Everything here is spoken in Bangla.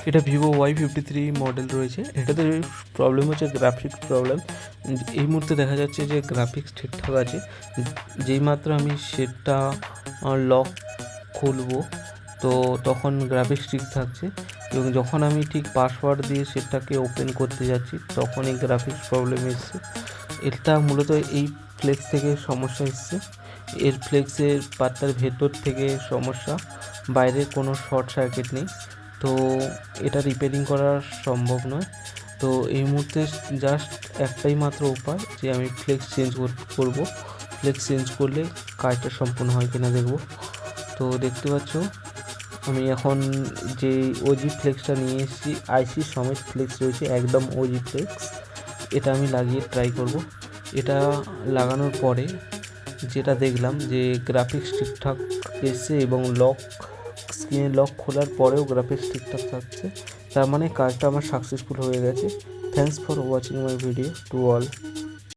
এটা ভিভো Y53 মডেল রয়েছে। এটাতে প্রবলেম হচ্ছে গ্রাফিক্স প্রবলেম। এই মুহূর্তে দেখা যাচ্ছে যে গ্রাফিক্স ঠিকঠাক আছে। যেই মাত্র আমি সেটটা লক খুলবো তো তখন গ্রাফিক্স ঠিক থাকছে, এবং যখন আমি ঠিক পাসওয়ার্ড দিয়ে সেটটাকে ওপেন করতে যাচ্ছি তখন এই গ্রাফিক্স প্রবলেম এসছে। এটা মূলত এই ফ্লেক্স থেকে সমস্যা এসছে। এর ফ্লেক্সের পাতার ভেতর থেকে সমস্যা, বাইরে কোনো শর্ট সার্কিট নেই। তো এটা রিপেয়ারিং করা সম্ভব নয়। তো এই মুহূর্তে জাস্ট একটাই মাত্র উপায় যে আমি ফ্লেক্স চেঞ্জ করব। ফ্লেক্স চেঞ্জ করলে কাজটা সম্পূর্ণ হয় কিনা দেখব। তো দেখতে পাচ্ছ আমি এখন যে ওজি ফ্লেক্সটা নিয়ে এসেছি, আইসি সমেত ফ্লেক্স রয়েছে, একদম ওজি ফ্লেক্স। এটা আমি লাগিয়ে ট্রাই করব। এটা লাগানোর পরে যেটা দেখলাম যে গ্রাফিক্স ঠিকঠাক এসছে, এবং স্ক্রিনের লক খোলার পরেও গ্রাফিক্স ঠিকঠাক থাকছে। তার মানে কাজটা আমার সাকসেসফুল হয়ে গেছে। Thanks for watching my video to all.